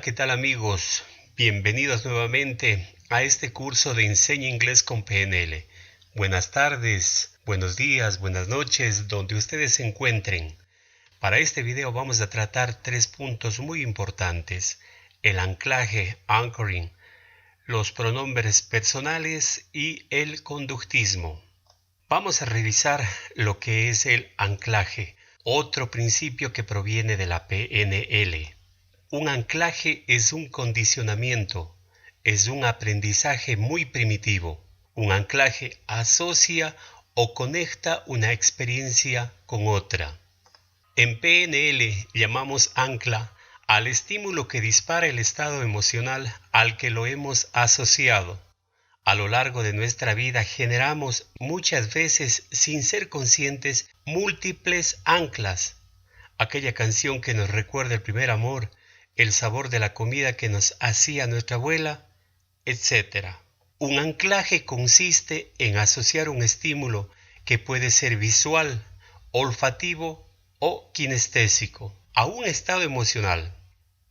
¿qué tal amigos? Bienvenidos nuevamente a este curso de Enseña Inglés con PNL. Buenas tardes, buenos días, buenas noches, donde ustedes se encuentren. Para este video vamos a tratar 3 puntos muy importantes: el anclaje, anchoring, los pronombres personales y el conductismo. Vamos a revisar lo que es el anclaje, otro principio que proviene de la PNL. Un anclaje es un condicionamiento, es un aprendizaje muy primitivo. Un anclaje asocia o conecta una experiencia con otra. En PNL llamamos ancla al estímulo que dispara el estado emocional al que lo hemos asociado. A lo largo de nuestra vida generamos muchas veces, sin ser conscientes, múltiples anclas. Aquella canción que nos recuerda el primer amor, el sabor de la comida que nos hacía nuestra abuela, etc. Un anclaje consiste en asociar un estímulo que puede ser visual, olfativo o kinestésico a un estado emocional.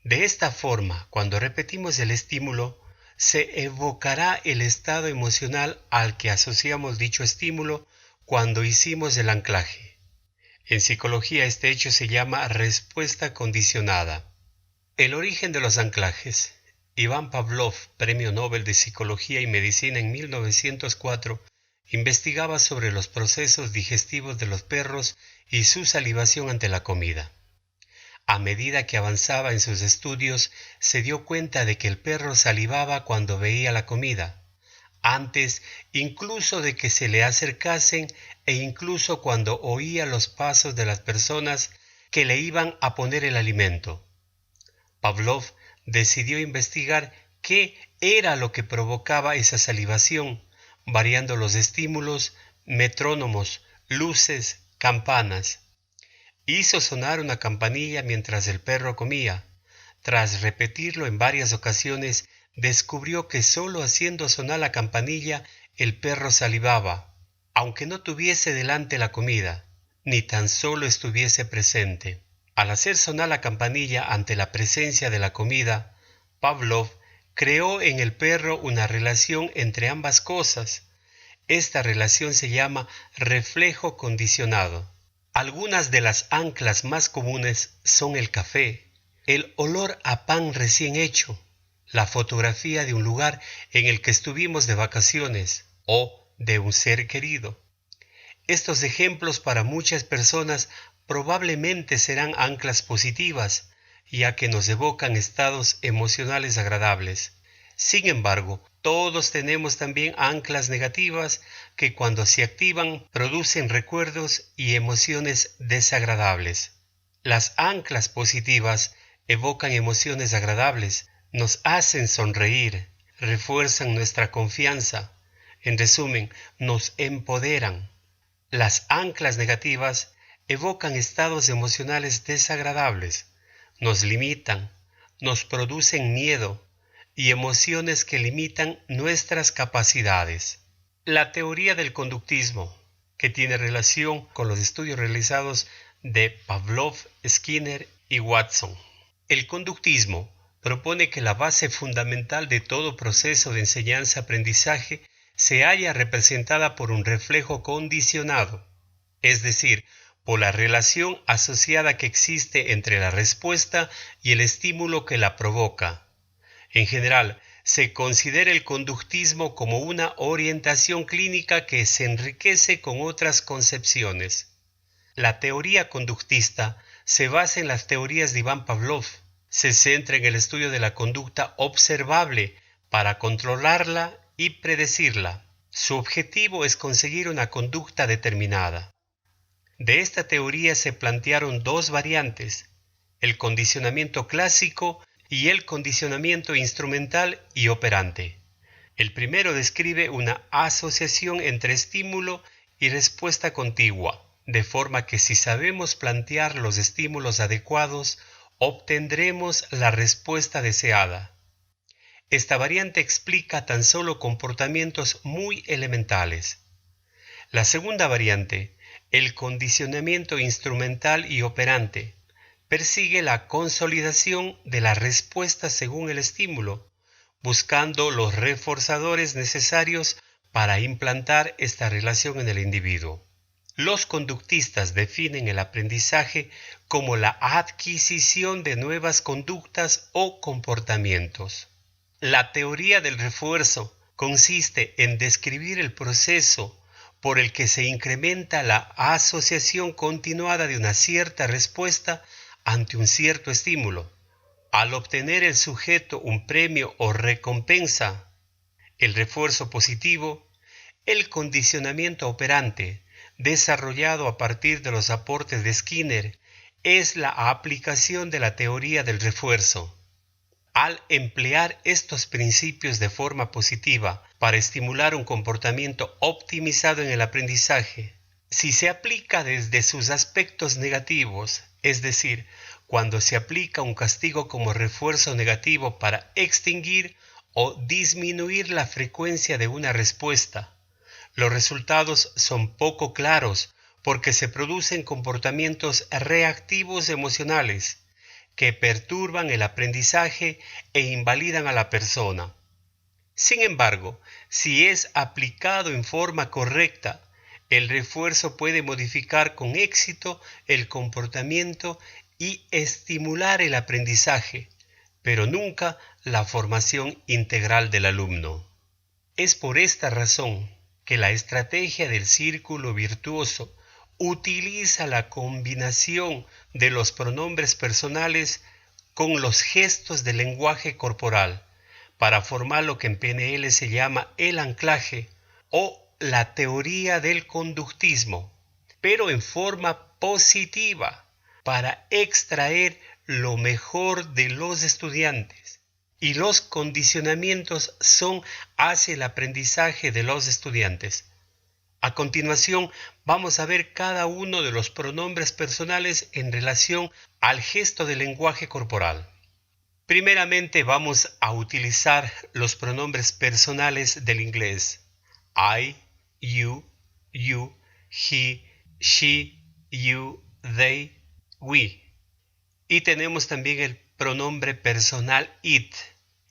De esta forma, cuando repetimos el estímulo, se evocará el estado emocional al que asociamos dicho estímulo cuando hicimos el anclaje. En psicología este hecho se llama respuesta condicionada. El origen de los anclajes. Ivan Pavlov, Premio Nobel de Psicología y Medicina en 1904, investigaba sobre los procesos digestivos de los perros y su salivación ante la comida. A medida que avanzaba en sus estudios, se dio cuenta de que el perro salivaba cuando veía la comida, antes incluso de que se le acercasen e incluso cuando oía los pasos de las personas que le iban a poner el alimento. Pavlov decidió investigar qué era lo que provocaba esa salivación, variando los estímulos, metrónomos, luces, campanas. Hizo sonar una campanilla mientras el perro comía. Tras repetirlo en varias ocasiones, descubrió que solo haciendo sonar la campanilla el perro salivaba, aunque no tuviese delante la comida, ni tan solo estuviese presente. Al hacer sonar la campanilla ante la presencia de la comida, Pavlov creó en el perro una relación entre ambas cosas. Esta relación se llama reflejo condicionado. Algunas de las anclas más comunes son el café, el olor a pan recién hecho, la fotografía de un lugar en el que estuvimos de vacaciones o de un ser querido. Estos ejemplos para muchas personas probablemente serán anclas positivas, ya que nos evocan estados emocionales agradables. Sin embargo, todos tenemos también anclas negativas que cuando se activan producen recuerdos y emociones desagradables. Las anclas positivas evocan emociones agradables, nos hacen sonreír, refuerzan nuestra confianza, en resumen, nos empoderan. Las anclas negativas evocan estados emocionales desagradables, nos limitan, nos producen miedo y emociones que limitan nuestras capacidades. La teoría del conductismo, que tiene relación con los estudios realizados de Pavlov, Skinner y Watson. El conductismo propone que la base fundamental de todo proceso de enseñanza-aprendizaje se halla representada por un reflejo condicionado, es decir, por la relación asociada que existe entre la respuesta y el estímulo que la provoca. En general, se considera el conductismo como una orientación clínica que se enriquece con otras concepciones. La teoría conductista se basa en las teorías de Ivan Pavlov. Se centra en el estudio de la conducta observable para controlarla y predecirla. Su objetivo es conseguir una conducta determinada. De esta teoría se plantearon dos variantes: el condicionamiento clásico y el condicionamiento instrumental y operante. El primero describe una asociación entre estímulo y respuesta contigua, de forma que si sabemos plantear los estímulos adecuados, obtendremos la respuesta deseada. Esta variante explica tan solo comportamientos muy elementales. La segunda variante, el condicionamiento instrumental y operante, persigue la consolidación de la respuesta según el estímulo, buscando los reforzadores necesarios para implantar esta relación en el individuo. Los conductistas definen el aprendizaje como la adquisición de nuevas conductas o comportamientos. La teoría del refuerzo consiste en describir el proceso por el que se incrementa la asociación continuada de una cierta respuesta ante un cierto estímulo. Al obtener el sujeto un premio o recompensa, el refuerzo positivo, el condicionamiento operante, desarrollado a partir de los aportes de Skinner, es la aplicación de la teoría del refuerzo. Al emplear estos principios de forma positiva para estimular un comportamiento optimizado en el aprendizaje, si se aplica desde sus aspectos negativos, es decir, cuando se aplica un castigo como refuerzo negativo para extinguir o disminuir la frecuencia de una respuesta, los resultados son poco claros porque se producen comportamientos reactivos emocionales que perturban el aprendizaje e invalidan a la persona. Sin embargo, si es aplicado en forma correcta, el refuerzo puede modificar con éxito el comportamiento y estimular el aprendizaje, pero nunca la formación integral del alumno. Es por esta razón que la estrategia del círculo virtuoso utiliza la combinación de los pronombres personales con los gestos del lenguaje corporal para formar lo que en PNL se llama el anclaje o la teoría del conductismo, pero en forma positiva para extraer lo mejor de los estudiantes. Y los condicionamientos son hacia el aprendizaje de los estudiantes. A continuación, vamos a ver cada uno de los pronombres personales en relación al gesto del lenguaje corporal. Primeramente, vamos a utilizar los pronombres personales del inglés. I, you, he, she, you, they, we. Y tenemos también el pronombre personal it.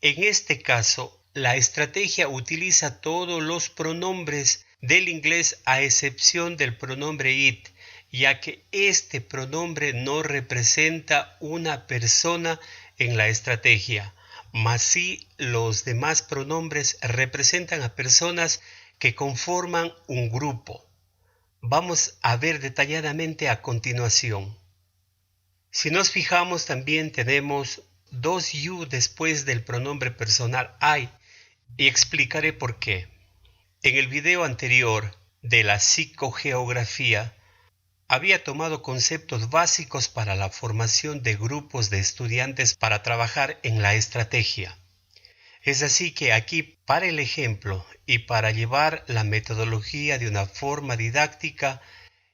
En este caso, la estrategia utiliza todos los pronombres del inglés a excepción del pronombre it, ya que este pronombre no representa una persona en la estrategia, mas sí los demás pronombres representan a personas que conforman un grupo. Vamos a ver detalladamente a continuación. Si nos fijamos, también tenemos dos you después del pronombre personal I, y explicaré por qué. En el video anterior de la psicogeografía, había tomado conceptos básicos para la formación de grupos de estudiantes para trabajar en la estrategia. Es así que aquí, para el ejemplo y para llevar la metodología de una forma didáctica,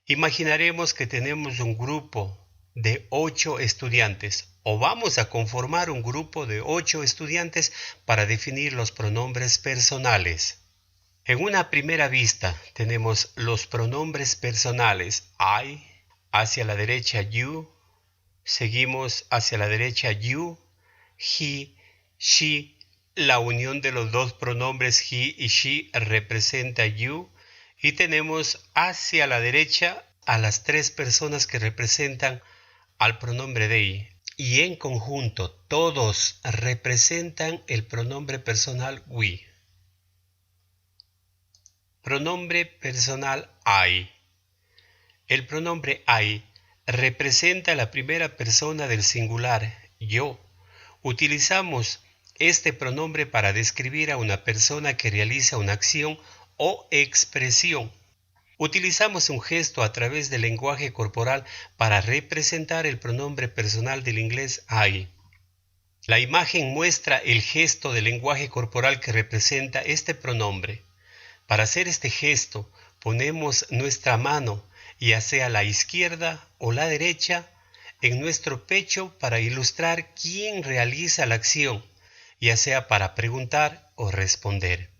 imaginaremos que tenemos un grupo de 8 estudiantes o vamos a conformar un grupo de 8 estudiantes para definir los pronombres personales. En una primera vista tenemos los pronombres personales I, hacia la derecha you, seguimos hacia la derecha you, he, she, la unión de los dos pronombres he y she representa you, y tenemos hacia la derecha a las tres personas que representan al pronombre they, y en conjunto todos representan el pronombre personal we. Pronombre personal I. El pronombre I representa la primera persona del singular, yo. Utilizamos este pronombre para describir a una persona que realiza una acción o expresión. Utilizamos un gesto a través del lenguaje corporal para representar el pronombre personal del inglés I. La imagen muestra el gesto del lenguaje corporal que representa este pronombre. Para hacer este gesto, ponemos nuestra mano, ya sea la izquierda o la derecha, en nuestro pecho para ilustrar quién realiza la acción, ya sea para preguntar o responder.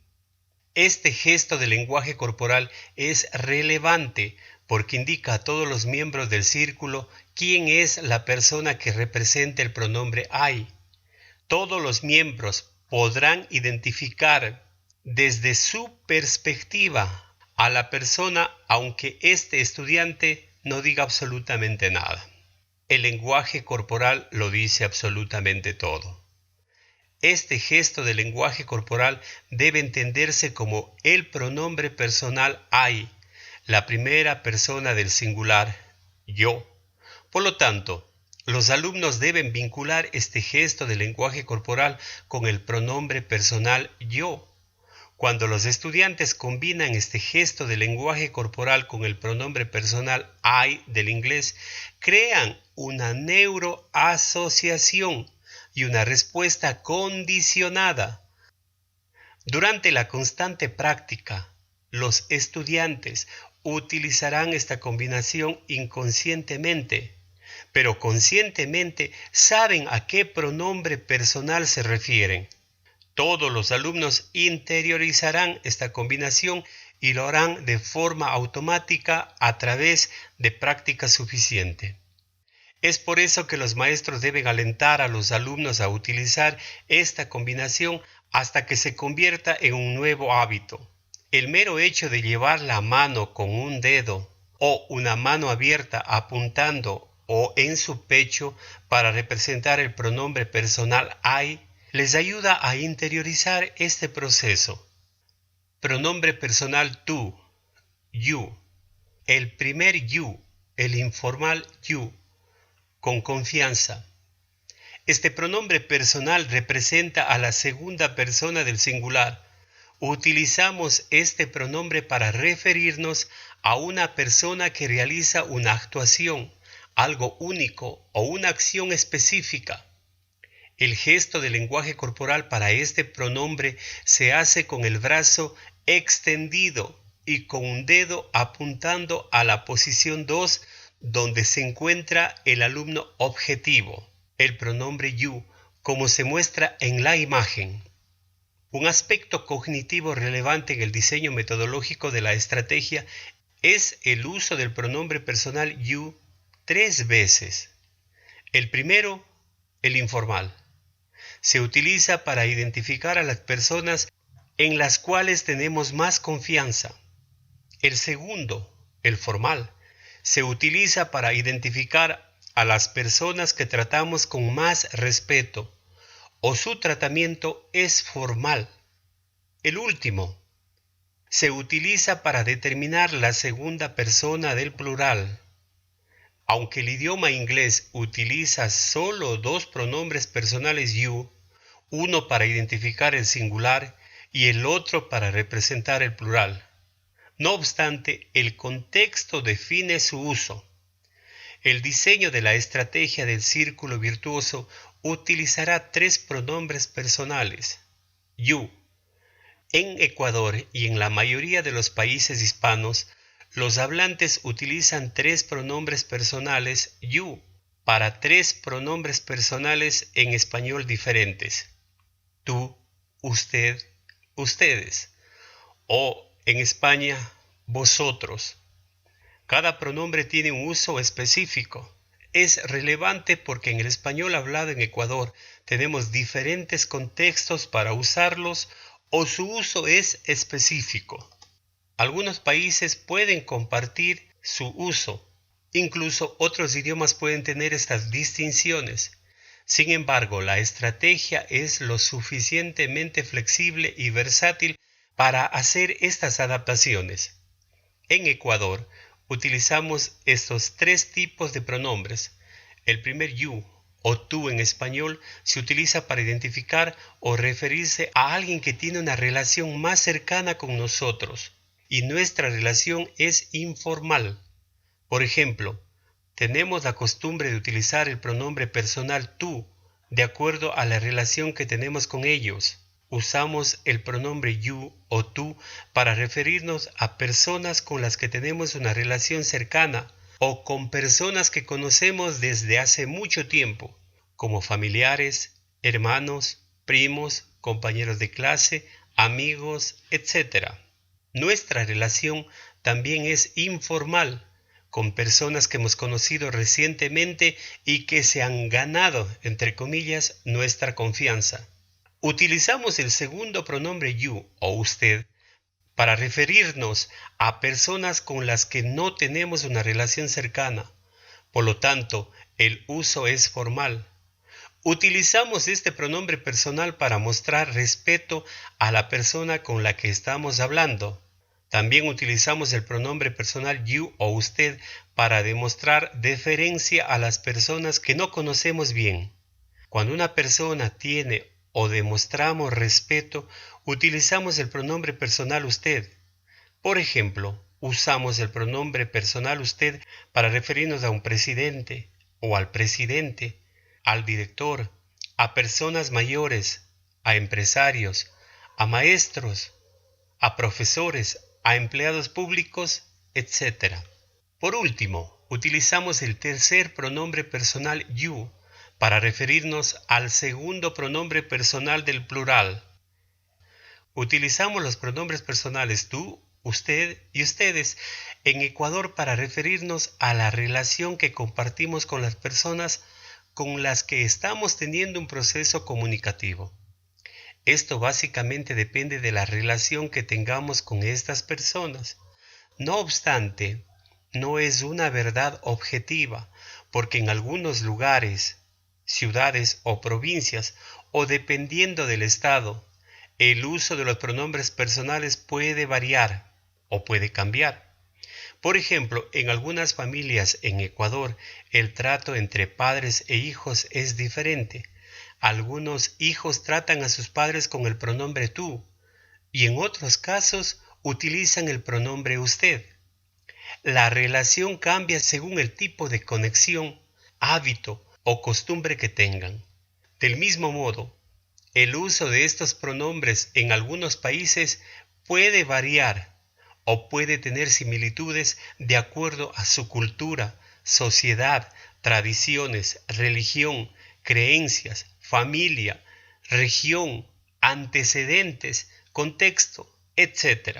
Este gesto del lenguaje corporal es relevante porque indica a todos los miembros del círculo quién es la persona que representa el pronombre I. Todos los miembros podrán identificar desde su perspectiva a la persona aunque este estudiante no diga absolutamente nada. El lenguaje corporal lo dice absolutamente todo. Este gesto de lenguaje corporal debe entenderse como el pronombre personal I, la primera persona del singular, yo. Por lo tanto, los alumnos deben vincular este gesto de lenguaje corporal con el pronombre personal yo. Cuando los estudiantes combinan este gesto de lenguaje corporal con el pronombre personal I del inglés, crean una neuroasociación y una respuesta condicionada. Durante la constante práctica, los estudiantes utilizarán esta combinación inconscientemente, pero conscientemente saben a qué pronombre personal se refieren. Todos los alumnos interiorizarán esta combinación y lo harán de forma automática a través de práctica suficiente. Es por eso que los maestros deben alentar a los alumnos a utilizar esta combinación hasta que se convierta en un nuevo hábito. El mero hecho de llevar la mano con un dedo o una mano abierta apuntando o en su pecho para representar el pronombre personal I les ayuda a interiorizar este proceso. Pronombre personal tú, you. El primer you, el informal you, con confianza. Este pronombre personal representa a la segunda persona del singular. Utilizamos este pronombre para referirnos a una persona que realiza una actuación, algo único o una acción específica. El gesto de lenguaje corporal para este pronombre se hace con el brazo extendido y con un dedo apuntando a la posición 2 donde se encuentra el alumno objetivo, el pronombre you, como se muestra en la imagen. Un aspecto cognitivo relevante en el diseño metodológico de la estrategia es el uso del pronombre personal you 3 veces. El primero, el informal. Se utiliza para identificar a las personas en las cuales tenemos más confianza. El segundo, el formal, se utiliza para identificar a las personas que tratamos con más respeto o su tratamiento es formal. El último, se utiliza para determinar la segunda persona del plural. Aunque el idioma inglés utiliza solo 2 pronombres personales you, uno para identificar el singular y el otro para representar el plural. No obstante, el contexto define su uso. El diseño de la estrategia del círculo virtuoso utilizará 3 pronombres personales, you. En Ecuador y en la mayoría de los países hispanos, los hablantes utilizan 3 pronombres personales you para 3 pronombres personales en español diferentes. Tú, usted, ustedes. O en España, vosotros. Cada pronombre tiene un uso específico. Es relevante porque en el español hablado en Ecuador tenemos diferentes contextos para usarlos o su uso es específico. Algunos países pueden compartir su uso, incluso otros idiomas pueden tener estas distinciones. Sin embargo, la estrategia es lo suficientemente flexible y versátil para hacer estas adaptaciones. En Ecuador, utilizamos estos 3 tipos de pronombres. El primer you o tú en español se utiliza para identificar o referirse a alguien que tiene una relación más cercana con nosotros y nuestra relación es informal. Por ejemplo, tenemos la costumbre de utilizar el pronombre personal tú de acuerdo a la relación que tenemos con ellos. Usamos el pronombre you o tú para referirnos a personas con las que tenemos una relación cercana o con personas que conocemos desde hace mucho tiempo, como familiares, hermanos, primos, compañeros de clase, amigos, etc. Nuestra relación también es informal, con personas que hemos conocido recientemente y que se han ganado, entre comillas, nuestra confianza. Utilizamos el segundo pronombre you o usted para referirnos a personas con las que no tenemos una relación cercana. Por lo tanto, el uso es formal. Utilizamos este pronombre personal para mostrar respeto a la persona con la que estamos hablando. También utilizamos el pronombre personal you o usted para demostrar deferencia a las personas que no conocemos bien. Cuando una persona tiene o demostramos respeto, utilizamos el pronombre personal usted. Por ejemplo, usamos el pronombre personal usted para referirnos a un presidente o al presidente, al director, a personas mayores, a empresarios, a maestros, a profesores, a empleados públicos, etc. Por último, utilizamos el tercer pronombre personal you para referirnos al segundo pronombre personal del plural. Utilizamos los pronombres personales tú, usted y ustedes en Ecuador para referirnos a la relación que compartimos con las personas con las que estamos teniendo un proceso comunicativo. Esto básicamente depende de la relación que tengamos con estas personas. No obstante, no es una verdad objetiva, porque en algunos lugares, ciudades o provincias, o dependiendo del estado, el uso de los pronombres personales puede variar o puede cambiar. Por ejemplo, en algunas familias en Ecuador, el trato entre padres e hijos es diferente. Algunos hijos tratan a sus padres con el pronombre tú y en otros casos utilizan el pronombre usted. La relación cambia según el tipo de conexión, hábito o costumbre que tengan. Del mismo modo, el uso de estos pronombres en algunos países puede variar o puede tener similitudes de acuerdo a su cultura, sociedad, tradiciones, religión, creencias, familia, región, antecedentes, contexto, etc.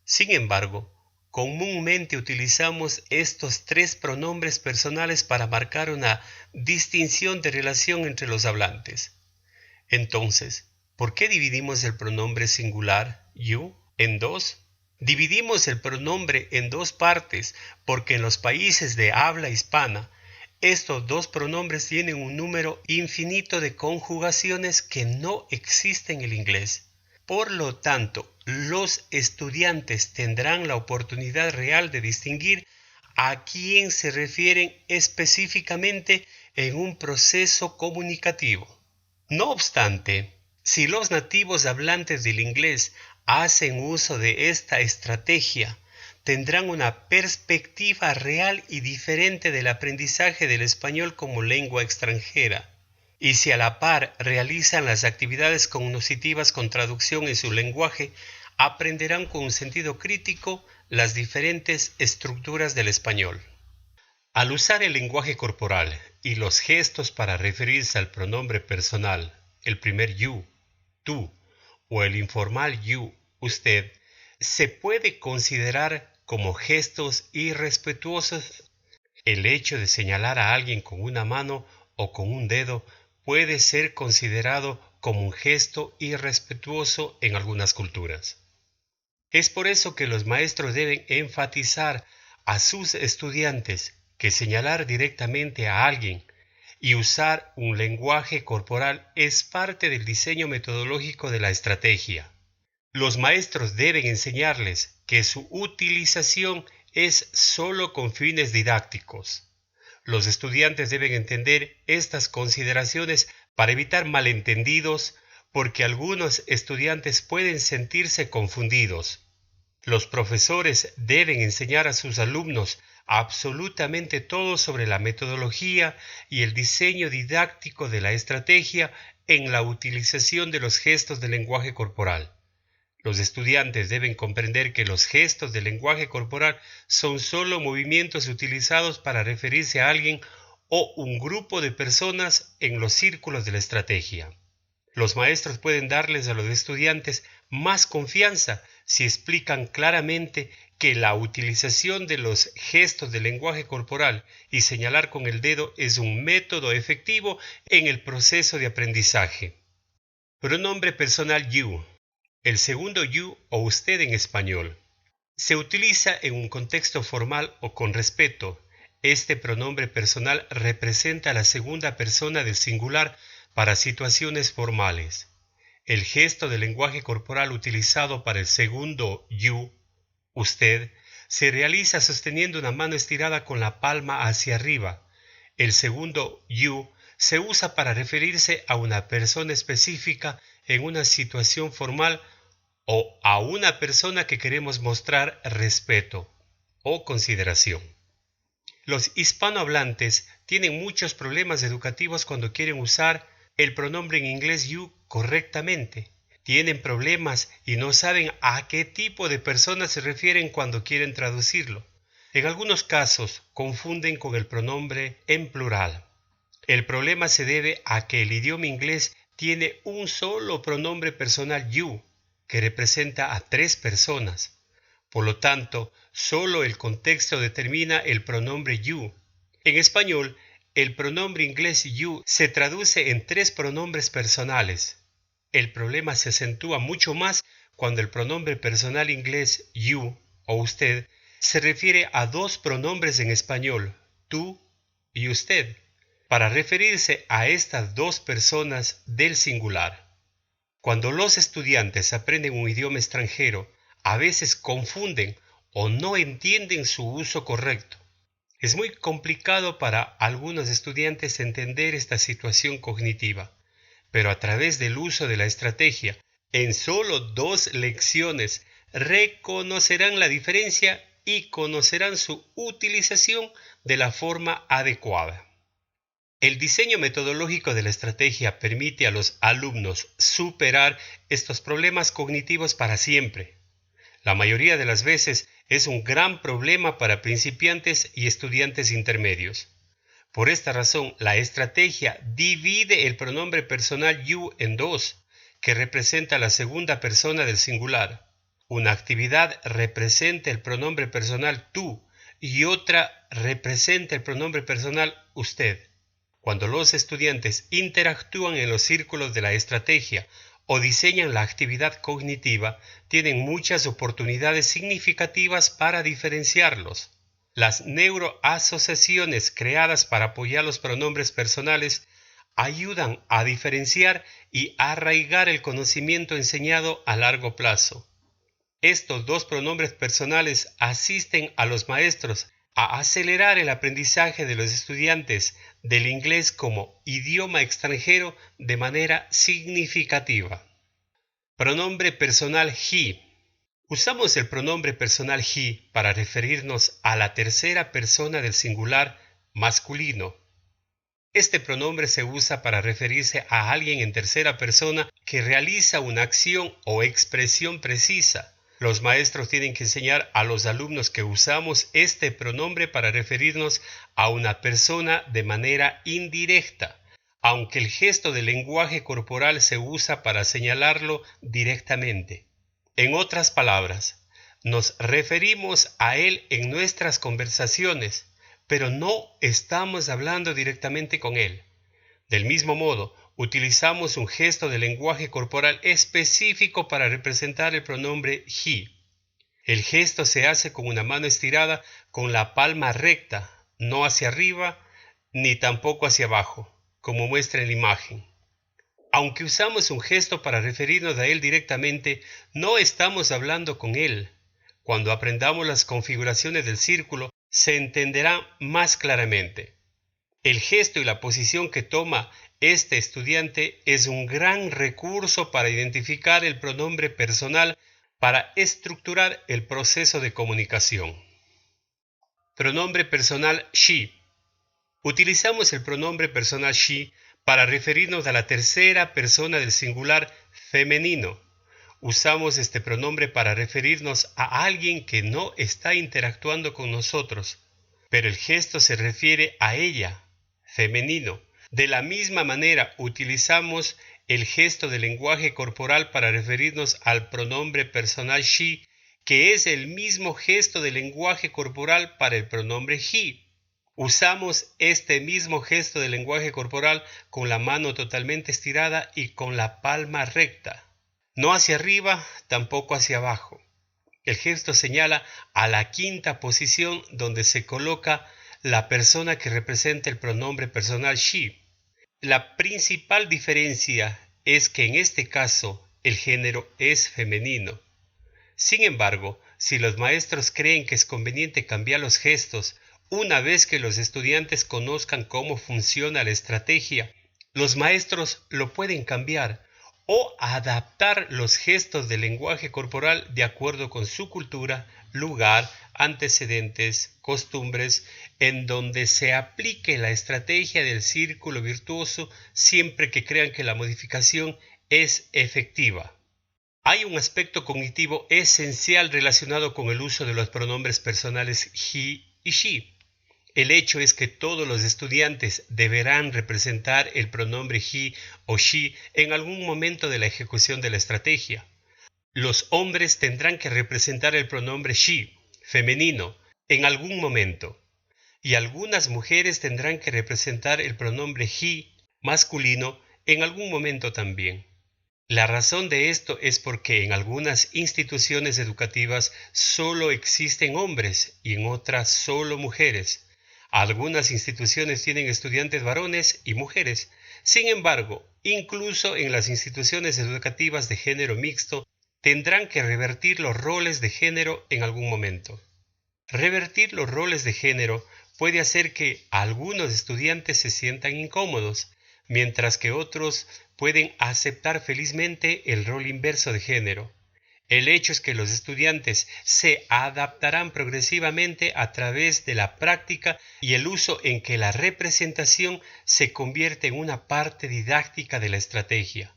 Sin embargo, comúnmente utilizamos estos tres pronombres personales para marcar una distinción de relación entre los hablantes. Entonces, ¿por qué dividimos el pronombre singular you en dos? Dividimos el pronombre en dos partes porque en los países de habla hispana estos dos pronombres tienen un número infinito de conjugaciones que no existen en el inglés. Por lo tanto, los estudiantes tendrán la oportunidad real de distinguir a quién se refieren específicamente en un proceso comunicativo. No obstante, si los nativos hablantes del inglés hacen uso de esta estrategia, tendrán una perspectiva real y diferente del aprendizaje del español como lengua extranjera. Y si a la par realizan las actividades cognitivas con traducción en su lenguaje, aprenderán con un sentido crítico las diferentes estructuras del español. Al usar el lenguaje corporal y los gestos para referirse al pronombre personal, el primer you, tú, o el informal you, usted, se puede considerar como gestos irrespetuosos. El hecho de señalar a alguien con una mano o con un dedo puede ser considerado como un gesto irrespetuoso en algunas culturas. Es por eso que los maestros deben enfatizar a sus estudiantes que señalar directamente a alguien y usar un lenguaje corporal es parte del diseño metodológico de la estrategia. Los maestros deben enseñarles que su utilización es solo con fines didácticos. Los estudiantes deben entender estas consideraciones para evitar malentendidos, porque algunos estudiantes pueden sentirse confundidos. Los profesores deben enseñar a sus alumnos absolutamente todo sobre la metodología y el diseño didáctico de la estrategia en la utilización de los gestos del lenguaje corporal. Los estudiantes deben comprender que los gestos del lenguaje corporal son solo movimientos utilizados para referirse a alguien o un grupo de personas en los círculos de la estrategia. Los maestros pueden darles a los estudiantes más confianza si explican claramente que la utilización de los gestos del lenguaje corporal y señalar con el dedo es un método efectivo en el proceso de aprendizaje. Pronombre personal you. El segundo you o usted en español. Se utiliza en un contexto formal o con respeto. Este pronombre personal representa la segunda persona del singular para situaciones formales. El gesto del lenguaje corporal utilizado para el segundo you, usted, se realiza sosteniendo una mano estirada con la palma hacia arriba. El segundo you se usa para referirse a una persona específica en una situación formal o a una persona que queremos mostrar respeto o consideración. Los hispanohablantes tienen muchos problemas educativos cuando quieren usar el pronombre en inglés you correctamente. Tienen problemas y no saben a qué tipo de personas se refieren cuando quieren traducirlo. En algunos casos confunden con el pronombre en plural. El problema se debe a que el idioma inglés tiene un solo pronombre personal you, que representa a 3 personas. Por lo tanto, solo el contexto determina el pronombre you. En español, el pronombre inglés you se traduce en 3 pronombres personales. El problema se acentúa mucho más cuando el pronombre personal inglés you o usted se refiere a 2 pronombres en español, tú y usted, para referirse a estas 2 personas del singular. Cuando los estudiantes aprenden un idioma extranjero, a veces confunden o no entienden su uso correcto. Es muy complicado para algunos estudiantes entender esta situación cognitiva, pero a través del uso de la estrategia, en solo 2 lecciones, reconocerán la diferencia y conocerán su utilización de la forma adecuada. El diseño metodológico de la estrategia permite a los alumnos superar estos problemas cognitivos para siempre. La mayoría de las veces es un gran problema para principiantes y estudiantes intermedios. Por esta razón, la estrategia divide el pronombre personal you en 2, que representa la segunda persona del singular. Una actividad representa el pronombre personal tú y otra representa el pronombre personal usted. Cuando los estudiantes interactúan en los círculos de la estrategia o diseñan la actividad cognitiva, tienen muchas oportunidades significativas para diferenciarlos. Las neuroasociaciones creadas para apoyar los pronombres personales ayudan a diferenciar y arraigar el conocimiento enseñado a largo plazo. Estos 2 pronombres personales asisten a los maestros a acelerar el aprendizaje de los estudiantes del inglés como idioma extranjero de manera significativa. Pronombre personal he. Usamos el pronombre personal he para referirnos a la tercera persona del singular masculino. Este pronombre se usa para referirse a alguien en tercera persona que realiza una acción o expresión precisa. Los maestros tienen que enseñar a los alumnos que usamos este pronombre para referirnos a una persona de manera indirecta, aunque el gesto del lenguaje corporal se usa para señalarlo directamente. En otras palabras, nos referimos a él en nuestras conversaciones, pero no estamos hablando directamente con él. Del mismo modo, utilizamos un gesto de lenguaje corporal específico para representar el pronombre he. El gesto se hace con una mano estirada con la palma recta, no hacia arriba ni tampoco hacia abajo, como muestra en la imagen. Aunque usamos un gesto para referirnos a él directamente, no estamos hablando con él. Cuando aprendamos las configuraciones del círculo, se entenderá más claramente. El gesto y la posición que toma este estudiante es un gran recurso para identificar el pronombre personal para estructurar el proceso de comunicación. Pronombre personal she. Utilizamos el pronombre personal she para referirnos a la tercera persona del singular femenino. Usamos este pronombre para referirnos a alguien que no está interactuando con nosotros, pero el gesto se refiere a ella, femenino. De la misma manera utilizamos el gesto del lenguaje corporal para referirnos al pronombre personal she, que es el mismo gesto del lenguaje corporal para el pronombre he. Usamos este mismo gesto del lenguaje corporal con la mano totalmente estirada y con la palma recta. No hacia arriba, tampoco hacia abajo. El gesto señala a la quinta posición donde se coloca la persona que representa el pronombre personal she. La principal diferencia es que en este caso el género es femenino. Sin embargo, si los maestros creen que es conveniente cambiar los gestos una vez que los estudiantes conozcan cómo funciona la estrategia, los maestros lo pueden cambiar o adaptar los gestos del lenguaje corporal de acuerdo con su cultura, lugar, antecedentes, costumbres, en donde se aplique la estrategia del círculo virtuoso siempre que crean que la modificación es efectiva. Hay un aspecto cognitivo esencial relacionado con el uso de los pronombres personales he y she. El hecho es que todos los estudiantes deberán representar el pronombre he o she en algún momento de la ejecución de la estrategia. Los hombres tendrán que representar el pronombre she, femenino, en algún momento, y algunas mujeres tendrán que representar el pronombre he, masculino, en algún momento también. La razón de esto es porque en algunas instituciones educativas solo existen hombres y en otras solo mujeres. Algunas instituciones tienen estudiantes varones y mujeres. Sin embargo, incluso en las instituciones educativas de género mixto, tendrán que revertir los roles de género en algún momento. Revertir los roles de género puede hacer que algunos estudiantes se sientan incómodos, mientras que otros pueden aceptar felizmente el rol inverso de género. El hecho es que los estudiantes se adaptarán progresivamente a través de la práctica y el uso en que la representación se convierte en una parte didáctica de la estrategia.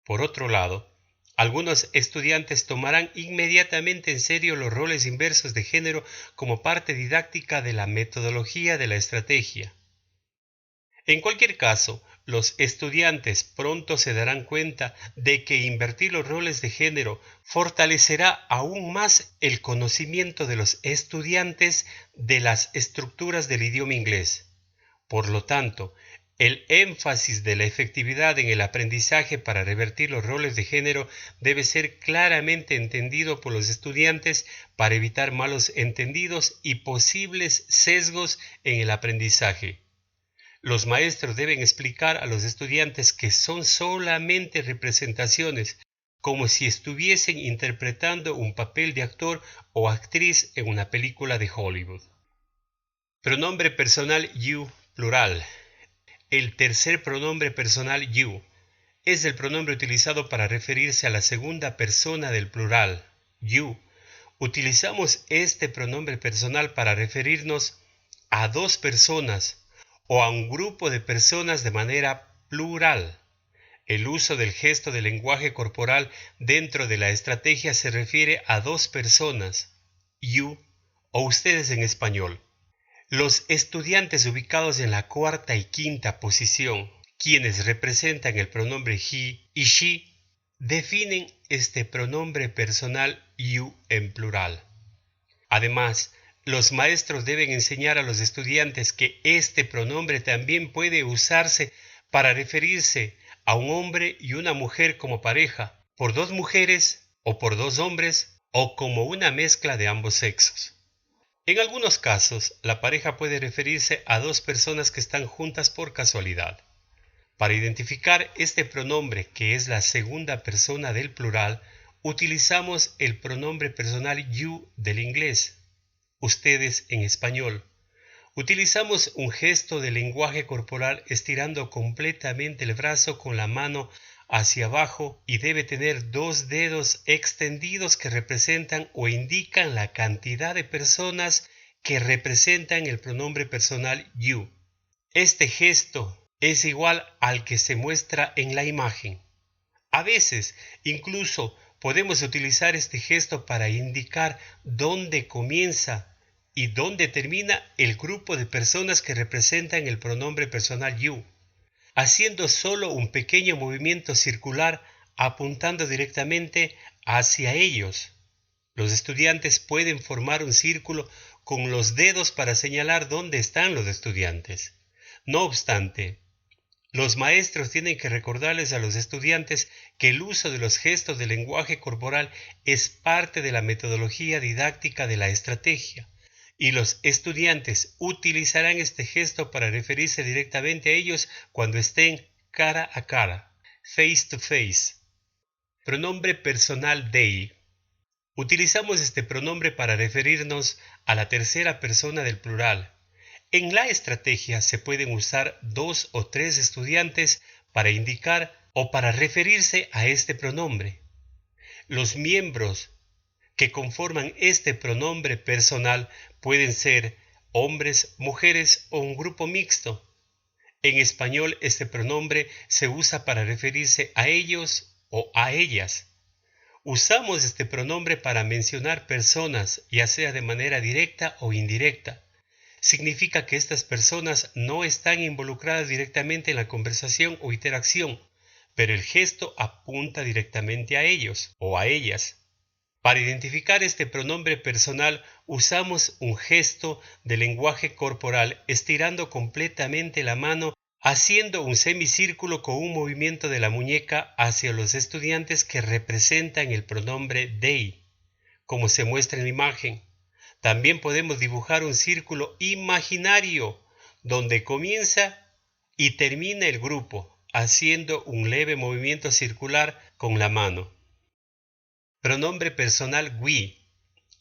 Por otro lado, algunos estudiantes tomarán inmediatamente en serio los roles inversos de género como parte didáctica de la metodología de la estrategia. En cualquier caso, los estudiantes pronto se darán cuenta de que invertir los roles de género fortalecerá aún más el conocimiento de los estudiantes de las estructuras del idioma inglés. Por lo tanto, el énfasis de la efectividad en el aprendizaje para revertir los roles de género debe ser claramente entendido por los estudiantes para evitar malos entendidos y posibles sesgos en el aprendizaje. Los maestros deben explicar a los estudiantes que son solamente representaciones, como si estuviesen interpretando un papel de actor o actriz en una película de Hollywood. Pronombre personal you, plural. El tercer pronombre personal you es el pronombre utilizado para referirse a la segunda persona del plural, you. Utilizamos este pronombre personal para referirnos a dos personas o a un grupo de personas de manera plural. El uso del gesto del lenguaje corporal dentro de la estrategia se refiere a dos personas, you o ustedes en español. Los estudiantes ubicados en la cuarta y quinta posición, quienes representan el pronombre he y she, definen este pronombre personal you en plural. Además, los maestros deben enseñar a los estudiantes que este pronombre también puede usarse para referirse a un hombre y una mujer como pareja, por dos mujeres o por dos hombres o como una mezcla de ambos sexos. En algunos casos, la pareja puede referirse a dos personas que están juntas por casualidad. Para identificar este pronombre, que es la segunda persona del plural, utilizamos el pronombre personal you del inglés, ustedes en español. Utilizamos un gesto de lenguaje corporal estirando completamente el brazo con la mano hacia abajo y debe tener dos dedos extendidos que representan o indican la cantidad de personas que representan el pronombre personal you. Este gesto es igual al que se muestra en la imagen. A veces, incluso, podemos utilizar este gesto para indicar dónde comienza y dónde termina el grupo de personas que representan el pronombre personal you. haciendo solo un pequeño movimiento circular apuntando directamente hacia ellos. Los estudiantes pueden formar un círculo con los dedos para señalar dónde están los estudiantes. No obstante, los maestros tienen que recordarles a los estudiantes que el uso de los gestos del lenguaje corporal es parte de la metodología didáctica de la estrategia, y los estudiantes utilizarán este gesto para referirse directamente a ellos cuando estén cara a cara, face to face. Pronombre personal they. Utilizamos este pronombre para referirnos a la tercera persona del plural. En la estrategia se pueden usar 2 o 3 estudiantes para indicar o para referirse a este pronombre. Los miembros que conforman este pronombre personal pueden ser hombres, mujeres o un grupo mixto. En español este pronombre se usa para referirse a ellos o a ellas. Usamos este pronombre para mencionar personas, ya sea de manera directa o indirecta. Significa que estas personas no están involucradas directamente en la conversación o interacción, pero el gesto apunta directamente a ellos o a ellas. Para identificar este pronombre personal usamos un gesto de lenguaje corporal estirando completamente la mano, haciendo un semicírculo con un movimiento de la muñeca hacia los estudiantes que representan el pronombre they, como se muestra en la imagen. También podemos dibujar un círculo imaginario donde comienza y termina el grupo, haciendo un leve movimiento circular con la mano. Pronombre personal we.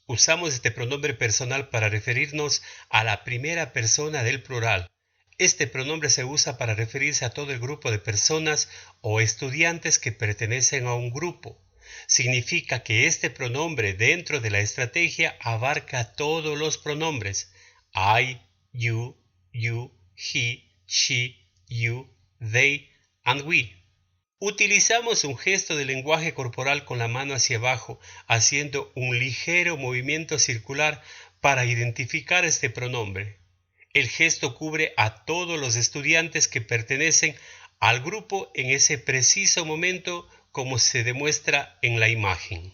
Usamos este pronombre personal para referirnos a la primera persona del plural. Este pronombre se usa para referirse a todo el grupo de personas o estudiantes que pertenecen a un grupo. Significa que este pronombre dentro de la estrategia abarca todos los pronombres I, you, he, she, you, they, and we. Utilizamos un gesto de lenguaje corporal con la mano hacia abajo, haciendo un ligero movimiento circular para identificar este pronombre. El gesto cubre a todos los estudiantes que pertenecen al grupo en ese preciso momento, como se demuestra en la imagen.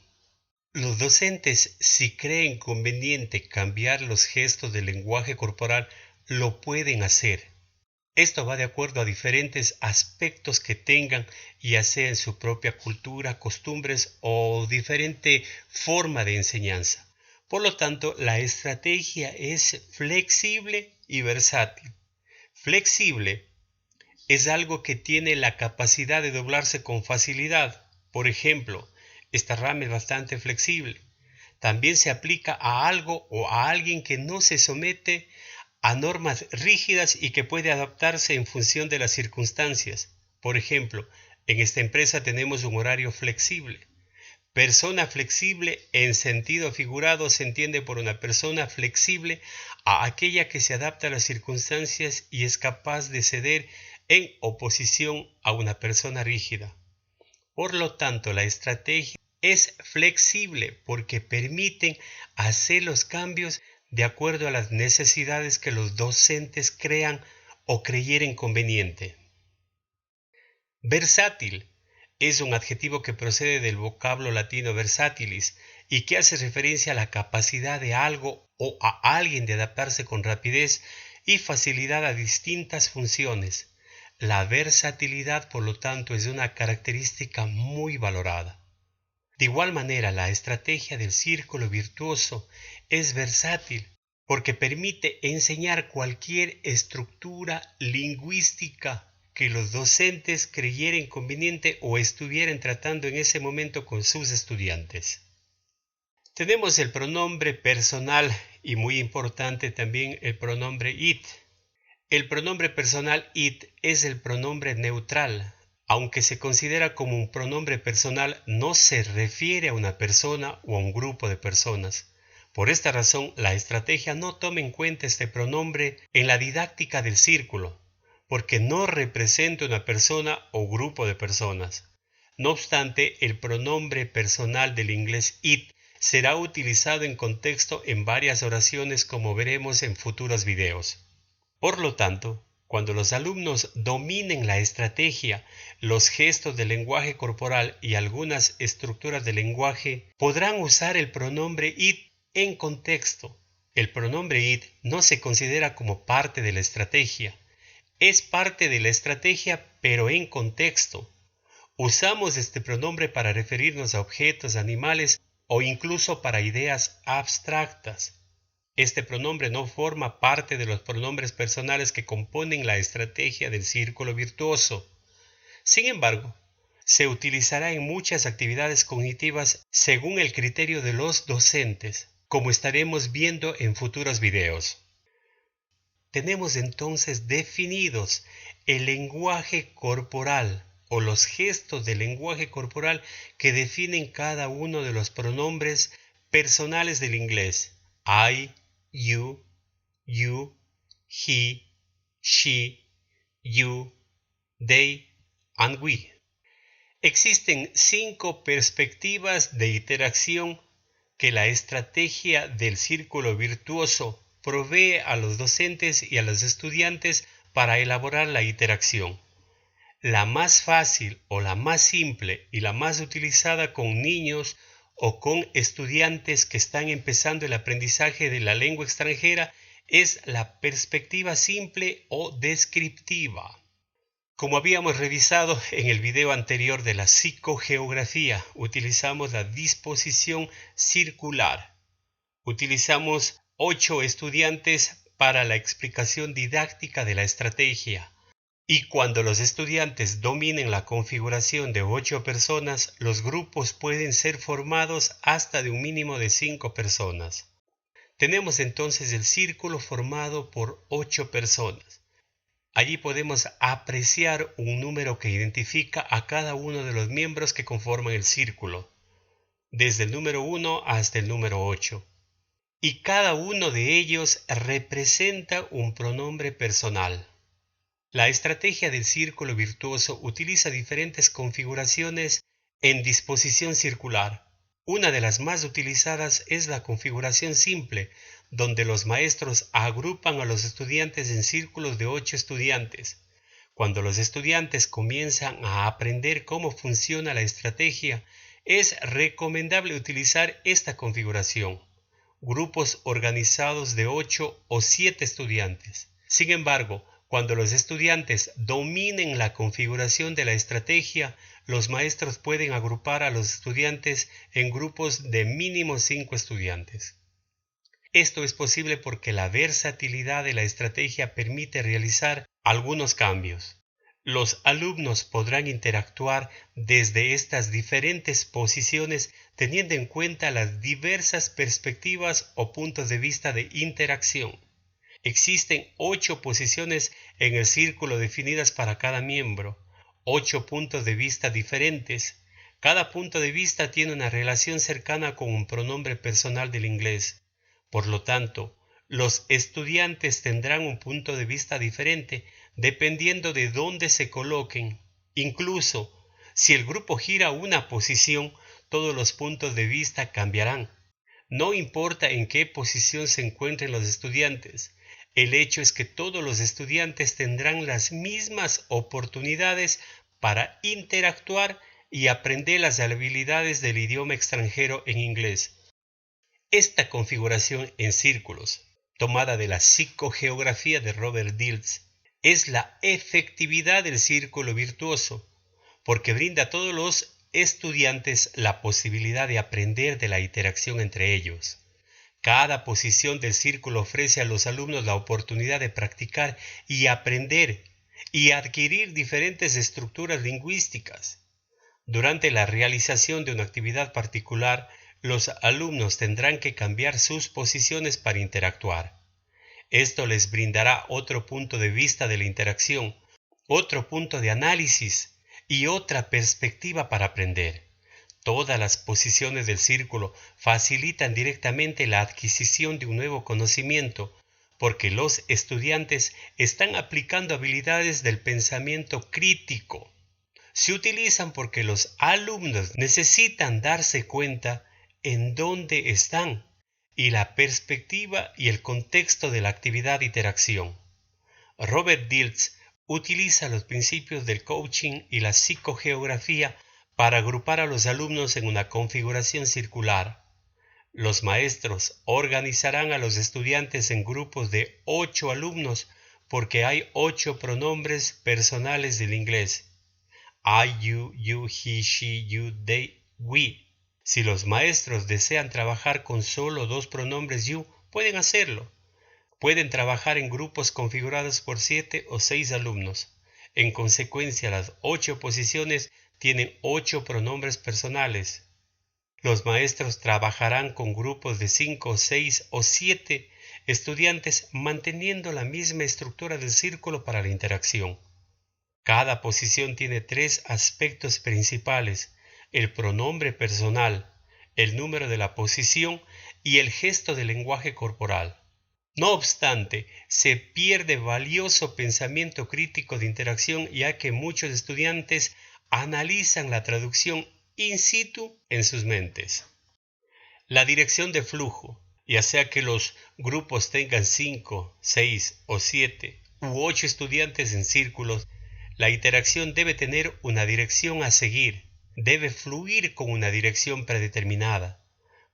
Los docentes, si creen conveniente cambiar los gestos del lenguaje corporal, lo pueden hacer. Esto va de acuerdo a diferentes aspectos que tengan, ya sea en su propia cultura, costumbres o diferente forma de enseñanza. Por lo tanto, la estrategia es flexible y versátil. Flexible es algo que tiene la capacidad de doblarse con facilidad. Por ejemplo, esta rama es bastante flexible. También se aplica a algo o a alguien que no se somete a normas rígidas y que puede adaptarse en función de las circunstancias. Por ejemplo, en esta empresa tenemos un horario flexible. Persona flexible en sentido figurado se entiende por una persona flexible a aquella que se adapta a las circunstancias y es capaz de ceder en oposición a una persona rígida. Por lo tanto, la estrategia es flexible porque permiten hacer los cambios de acuerdo a las necesidades que los docentes crean o creyeren conveniente. Versátil es un adjetivo que procede del vocablo latino versatilis y que hace referencia a la capacidad de algo o a alguien de adaptarse con rapidez y facilidad a distintas funciones. La versatilidad, por lo tanto, es una característica muy valorada. De igual manera, la estrategia del círculo virtuoso es versátil porque permite enseñar cualquier estructura lingüística que los docentes creyeren conveniente o estuvieran tratando en ese momento con sus estudiantes. Tenemos el pronombre personal y muy importante también el pronombre it. El pronombre personal it es el pronombre neutral. Aunque se considera como un pronombre personal, no se refiere a una persona o a un grupo de personas. Por esta razón, la estrategia no toma en cuenta este pronombre en la didáctica del círculo, porque no representa una persona o grupo de personas. No obstante, el pronombre personal del inglés it será utilizado en contexto en varias oraciones como veremos en futuros videos. Por lo tanto, Cuando los alumnos dominen la estrategia, los gestos del lenguaje corporal y algunas estructuras del lenguaje, podrán usar el pronombre it en contexto. El pronombre it no se considera como parte de la estrategia. Es parte de la estrategia, pero en contexto. Usamos este pronombre para referirnos a objetos, animales o incluso para ideas abstractas. Este pronombre no forma parte de los pronombres personales que componen la estrategia del círculo virtuoso. Sin embargo, se utilizará en muchas actividades cognitivas según el criterio de los docentes, como estaremos viendo en futuros videos. Tenemos entonces definidos el lenguaje corporal o los gestos del lenguaje corporal que definen cada uno de los pronombres personales del inglés. I, you, he, she, you, they, and we. Existen 5 perspectivas de interacción que la estrategia del círculo virtuoso provee a los docentes y a los estudiantes para elaborar la interacción. La más fácil o la más simple y la más utilizada con niños o con estudiantes que están empezando el aprendizaje de la lengua extranjera es la perspectiva simple o descriptiva. Como habíamos revisado en el video anterior de la psicogeografía, utilizamos la disposición circular. Utilizamos 8 estudiantes para la explicación didáctica de la estrategia. Y cuando los estudiantes dominen la configuración de 8 personas, los grupos pueden ser formados hasta de un mínimo de 5 personas. Tenemos entonces el círculo formado por 8 personas. Allí podemos apreciar un número que identifica a cada uno de los miembros que conforman el círculo, desde el número 1 hasta el número 8. Y cada uno de ellos representa un pronombre personal. La estrategia del círculo virtuoso utiliza diferentes configuraciones en disposición circular. Una de las más utilizadas es la configuración simple, donde los maestros agrupan a los estudiantes en círculos de 8 estudiantes. Cuando los estudiantes comienzan a aprender cómo funciona la estrategia, es recomendable utilizar esta configuración. Grupos organizados de 8 o 7 estudiantes. Sin embargo, cuando los estudiantes dominen la configuración de la estrategia, los maestros pueden agrupar a los estudiantes en grupos de mínimo 5 estudiantes. Esto es posible porque la versatilidad de la estrategia permite realizar algunos cambios. Los alumnos podrán interactuar desde estas diferentes posiciones teniendo en cuenta las diversas perspectivas o puntos de vista de interacción. Existen 8 posiciones en el círculo definidas para cada miembro, 8 puntos de vista diferentes. Cada punto de vista tiene una relación cercana con un pronombre personal del inglés. Por lo tanto, los estudiantes tendrán un punto de vista diferente dependiendo de dónde se coloquen. Incluso, si el grupo gira una posición, todos los puntos de vista cambiarán. No importa en qué posición se encuentren los estudiantes. El hecho es que todos los estudiantes tendrán las mismas oportunidades para interactuar y aprender las habilidades del idioma extranjero en inglés. Esta configuración en círculos, tomada de la psicogeografía de Robert Dilts, es la efectividad del círculo virtuoso, porque brinda a todos los estudiantes la posibilidad de aprender de la interacción entre ellos. Cada posición del círculo ofrece a los alumnos la oportunidad de practicar y aprender y adquirir diferentes estructuras lingüísticas. Durante la realización de una actividad particular, los alumnos tendrán que cambiar sus posiciones para interactuar. Esto les brindará otro punto de vista de la interacción, otro punto de análisis y otra perspectiva para aprender. Todas las posiciones del círculo facilitan directamente la adquisición de un nuevo conocimiento, porque los estudiantes están aplicando habilidades del pensamiento crítico. Se utilizan porque los alumnos necesitan darse cuenta en dónde están y la perspectiva y el contexto de la actividad de interacción. Robert Dilts utiliza los principios del coaching y la psicogeografía para agrupar a los alumnos en una configuración circular. Los maestros organizarán a los estudiantes en grupos de 8 alumnos porque hay 8 pronombres personales del inglés. I, you, he, she, you, they, we. Si los maestros desean trabajar con solo 2 pronombres you, pueden hacerlo. Pueden trabajar en grupos configurados por 7 o 6 alumnos. En consecuencia, las 8 posiciones tienen 8 pronombres personales. Los maestros trabajarán con grupos de 5, 6 o 7 estudiantes manteniendo la misma estructura del círculo para la interacción. Cada posición tiene 3 aspectos principales: el pronombre personal, el número de la posición y el gesto del lenguaje corporal. No obstante, se pierde valioso pensamiento crítico de interacción, ya que muchos estudiantes analizan la traducción in situ en sus mentes. La dirección de flujo, ya sea que los grupos tengan 5, 6 o 7 u 8 estudiantes en círculos, la interacción debe tener una dirección a seguir, debe fluir con una dirección predeterminada.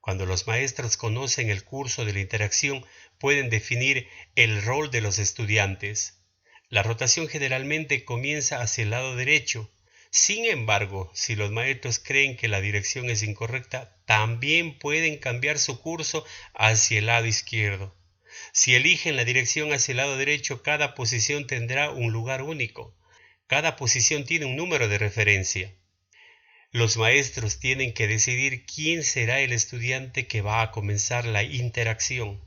Cuando los maestros conocen el curso de la interacción, pueden definir el rol de los estudiantes. La rotación generalmente comienza hacia el lado derecho. Sin embargo, si los maestros creen que la dirección es incorrecta, también pueden cambiar su curso hacia el lado izquierdo. Si eligen la dirección hacia el lado derecho, cada posición tendrá un lugar único. Cada posición tiene un número de referencia. Los maestros tienen que decidir quién será el estudiante que va a comenzar la interacción.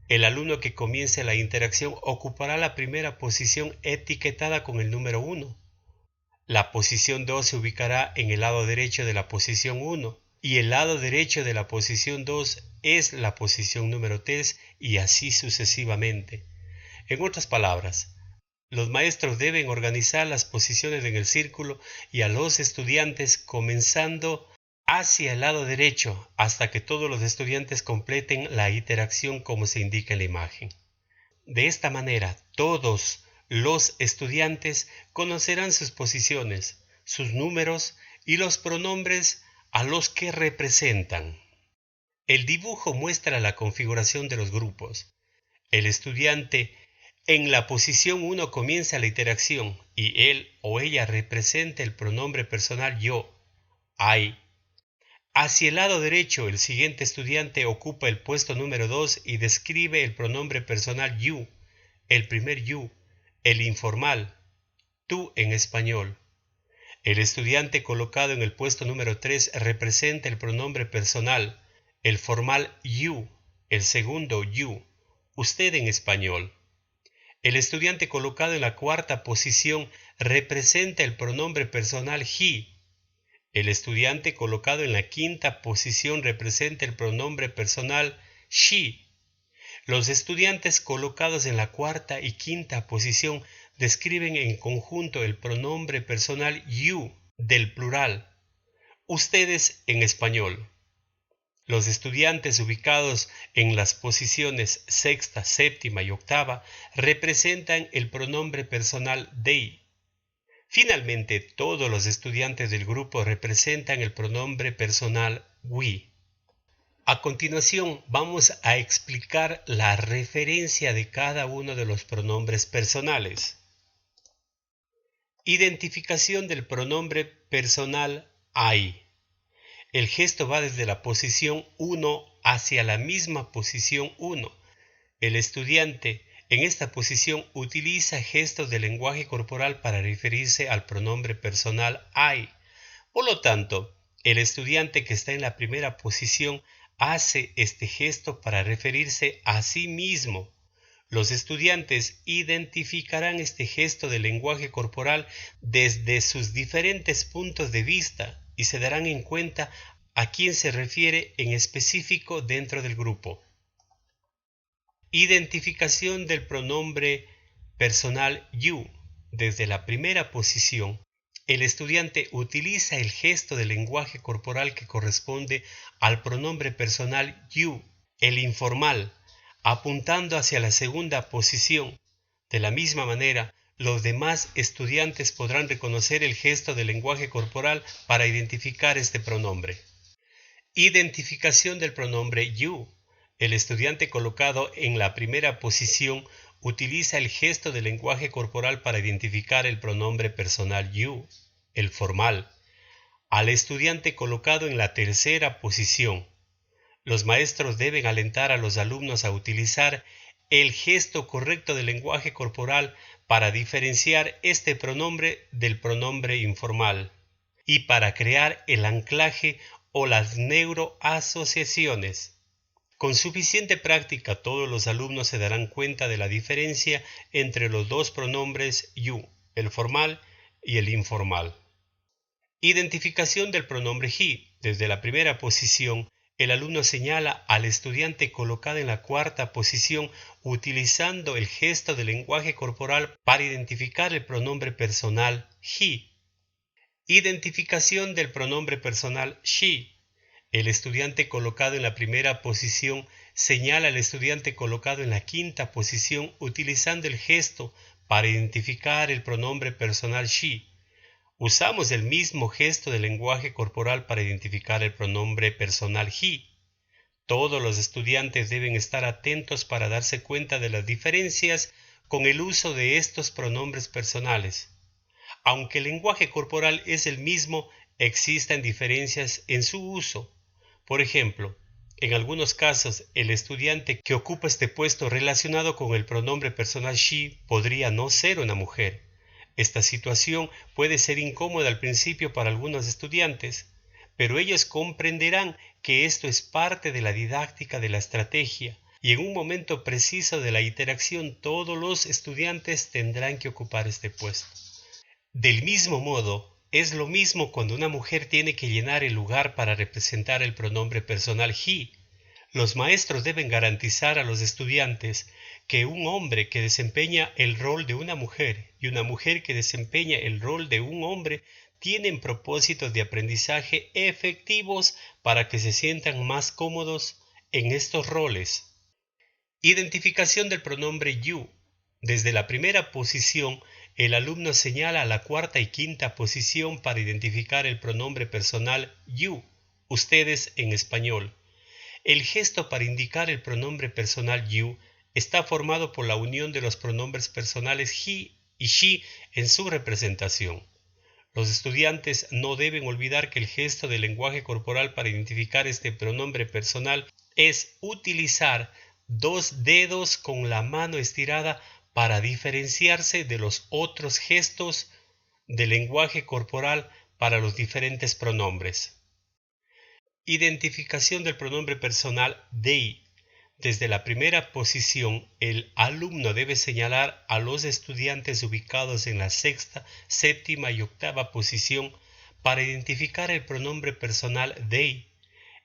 El alumno que comience la interacción ocupará la primera posición etiquetada con el número 1. La posición 2 se ubicará en el lado derecho de la posición 1 y el lado derecho de la posición 2 es la posición número 3 y así sucesivamente. En otras palabras, los maestros deben organizar las posiciones en el círculo y a los estudiantes comenzando hacia el lado derecho hasta que todos los estudiantes completen la interacción como se indica en la imagen. De esta manera, todos los estudiantes conocerán sus posiciones, sus números y los pronombres a los que representan. El dibujo muestra la configuración de los grupos. El estudiante en la posición 1 comienza la interacción y él o ella representa el pronombre personal yo, I. Hacia el lado derecho, el siguiente estudiante ocupa el puesto número 2 y describe el pronombre personal you, el primer you, el informal, tú en español. El estudiante colocado en el puesto número 3 representa el pronombre personal, el formal you, el segundo you, usted en español. El estudiante colocado en la cuarta posición representa el pronombre personal he. El estudiante colocado en la quinta posición representa el pronombre personal she. Los estudiantes colocados en la cuarta y quinta posición describen en conjunto el pronombre personal you del plural, ustedes en español. Los estudiantes ubicados en las posiciones sexta, séptima y octava representan el pronombre personal they. Finalmente, todos los estudiantes del grupo representan el pronombre personal we. A continuación, vamos a explicar la referencia de cada uno de los pronombres personales. Identificación del pronombre personal I. El gesto va desde la posición 1 hacia la misma posición 1. El estudiante en esta posición utiliza gestos de lenguaje corporal para referirse al pronombre personal I. Por lo tanto, el estudiante que está en la primera posición hace este gesto para referirse a sí mismo. Los estudiantes identificarán este gesto de lenguaje corporal desde sus diferentes puntos de vista y se darán en cuenta a quién se refiere en específico dentro del grupo. Identificación del pronombre personal you. Desde la primera posición, el estudiante utiliza el gesto de lenguaje corporal que corresponde al pronombre personal you, el informal, apuntando hacia la segunda posición. De la misma manera, los demás estudiantes podrán reconocer el gesto del lenguaje corporal para identificar este pronombre. Identificación del pronombre you. El estudiante colocado en la primera posición utiliza el gesto del lenguaje corporal para identificar el pronombre personal you, el formal, al estudiante colocado en la tercera posición. Los maestros deben alentar a los alumnos a utilizar el gesto correcto del lenguaje corporal para diferenciar este pronombre del pronombre informal y para crear el anclaje o las neuroasociaciones. Con suficiente práctica, todos los alumnos se darán cuenta de la diferencia entre los dos pronombres you, el formal y el informal. Identificación del pronombre he. Desde la primera posición, el alumno señala al estudiante colocado en la cuarta posición utilizando el gesto del lenguaje corporal para identificar el pronombre personal he. Identificación del pronombre personal she. El estudiante colocado en la primera posición señala al estudiante colocado en la quinta posición utilizando el gesto para identificar el pronombre personal she. Usamos el mismo gesto del lenguaje corporal para identificar el pronombre personal he. Todos los estudiantes deben estar atentos para darse cuenta de las diferencias con el uso de estos pronombres personales. Aunque el lenguaje corporal es el mismo, existen diferencias en su uso. Por ejemplo, en algunos casos, el estudiante que ocupa este puesto relacionado con el pronombre personal she podría no ser una mujer. Esta situación puede ser incómoda al principio para algunos estudiantes, pero ellos comprenderán que esto es parte de la didáctica de la estrategia y en un momento preciso de la interacción todos los estudiantes tendrán que ocupar este puesto. Del mismo modo, es lo mismo cuando una mujer tiene que llenar el lugar para representar el pronombre personal he. Los maestros deben garantizar a los estudiantes que un hombre que desempeña el rol de una mujer y una mujer que desempeña el rol de un hombre tienen propósitos de aprendizaje efectivos para que se sientan más cómodos en estos roles. Identificación del pronombre you. Desde la primera posición, el alumno señala a la cuarta y quinta posición para identificar el pronombre personal you, ustedes en español. El gesto para indicar el pronombre personal you está formado por la unión de los pronombres personales he y she en su representación. Los estudiantes no deben olvidar que el gesto del lenguaje corporal para identificar este pronombre personal es utilizar dos dedos con la mano estirada para diferenciarse de los otros gestos del lenguaje corporal para los diferentes pronombres. Identificación del pronombre personal they. Desde la primera posición, el alumno debe señalar a los estudiantes ubicados en la sexta, séptima y octava posición para identificar el pronombre personal they.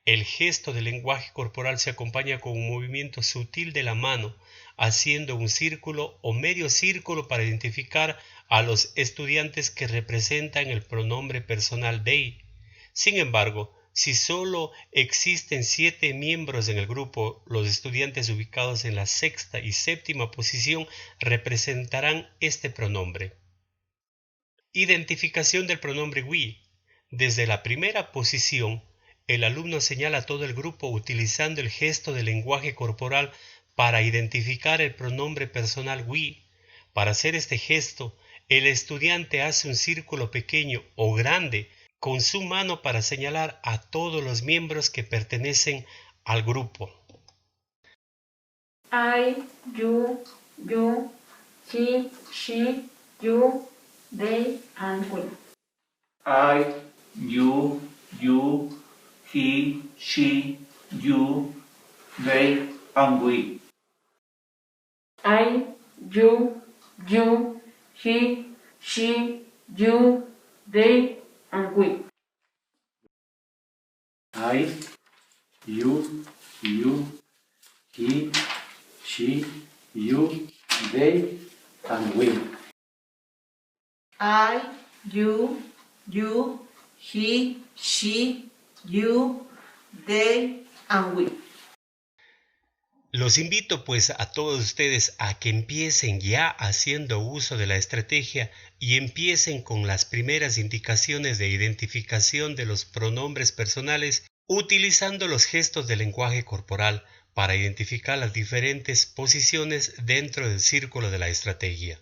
El gesto del lenguaje corporal se acompaña con un movimiento sutil de la mano, haciendo un círculo o medio círculo para identificar a los estudiantes que representan el pronombre personal they. Sin embargo, si solo existen 7 miembros en el grupo, los estudiantes ubicados en la sexta y séptima posición representarán este pronombre. Identificación del pronombre we. Desde la primera posición, el alumno señala a todo el grupo utilizando el gesto del lenguaje corporal para identificar el pronombre personal we. Para hacer este gesto, el estudiante hace un círculo pequeño o grande con su mano para señalar a todos los miembros que pertenecen al grupo. I, you, he, she, you, they, and we. I, you, he, she, you, they, and we. I, you, he, she, you, they, and we. I, you, he, she, you, they, and we. I, you, he, she, you, they, and we. Los invito pues a todos ustedes a que empiecen ya haciendo uso de la estrategia y empiecen con las primeras indicaciones de identificación de los pronombres personales utilizando los gestos del lenguaje corporal para identificar las diferentes posiciones dentro del círculo de la estrategia.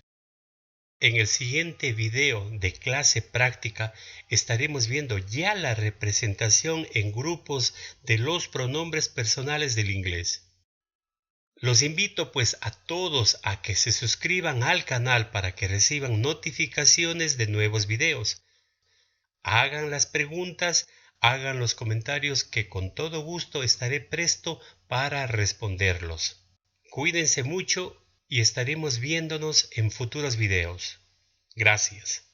En el siguiente video de clase práctica estaremos viendo ya la representación en grupos de los pronombres personales del inglés. Los invito pues a todos a que se suscriban al canal para que reciban notificaciones de nuevos videos. Hagan las preguntas, hagan los comentarios que con todo gusto estaré presto para responderlos. Cuídense mucho y estaremos viéndonos en futuros videos. Gracias.